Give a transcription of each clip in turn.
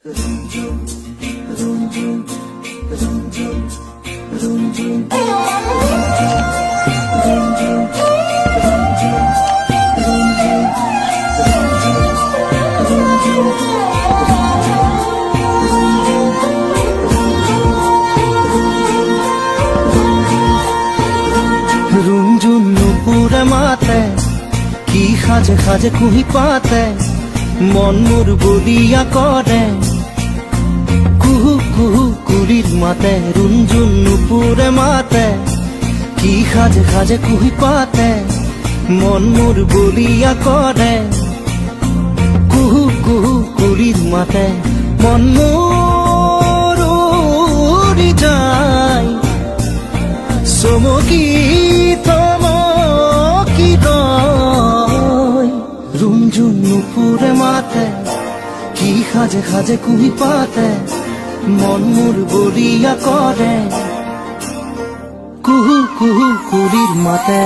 रुंझुन नुपुरे माते की खाजे खाजे कुही पाते मन मोर बलिया करे कुहू कुहू कुलिर माते रुंझुन नुपुरे माते की खाजे खाजे कुही पाते मन मोर बलिया करे कुहू कुहू कुलिर माते मन मोर उड़ी जाय समकी थमकी रय रुंझुन नुपुरे माते की खाजे खाजे कुही पाते मन मोर बलिया करे कुहू कुहू कुलिर माते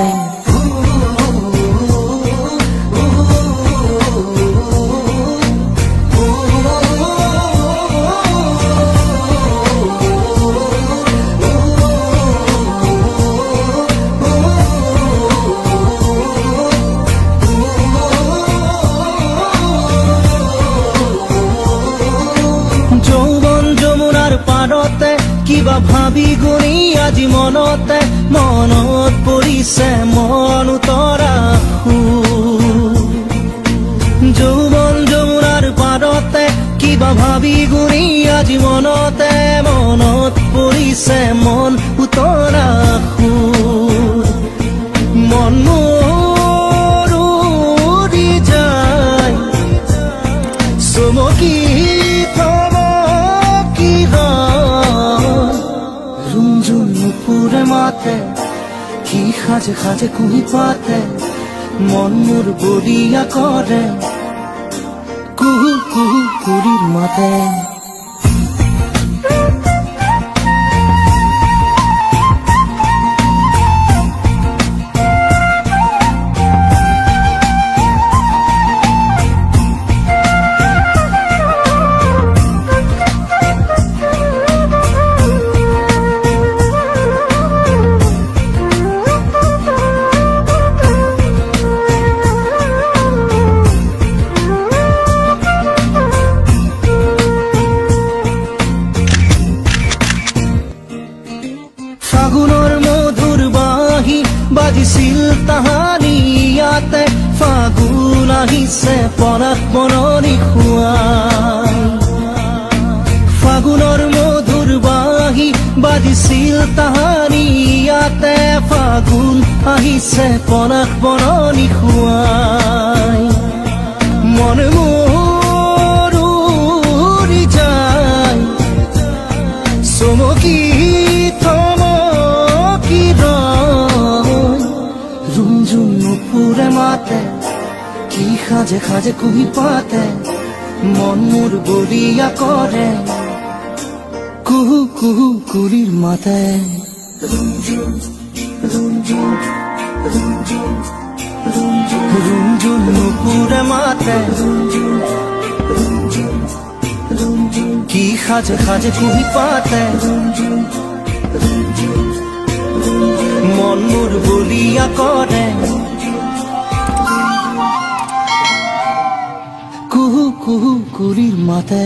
কিবা ভাবি গুণি আজি মনতে মনত পৰিছে মন উতৰা যৌৱন যমুনাৰ পাৰতে কিবা ভাবি গুণি আজি মনতে মনত পৰিছে মন উতৰা মন মোৰ উৰি যায় চমকি नुपुरे माते की खाजे खाजे कुही पाते मन मोर बलिया करे कुहू कुहू कुलिर माते ফাগুনৰ মধুৰ বাঁহী বাজিছিল তাহানি ইয়াতে ফাগুন আহিছে পৰাগ বননি খুৱাই ফাগুনৰ মধুৰ বাঁহী বাজিছিল তাহানি ইয়াতে ফাগুন আহিছে পৰাগ বননি খুৱাই মন মোৰ উৰি যায় চমকি रुंझुन नुपुरे माते की खाजे खाजे कुही पाते मन मोर बलिया करे कुहू कुहू कुलिर माते रुंझुन नुपुरे माते की खाजे खाजे कुही पाते मन मोर बलिया करे कुहू कुहू कुलिर माते।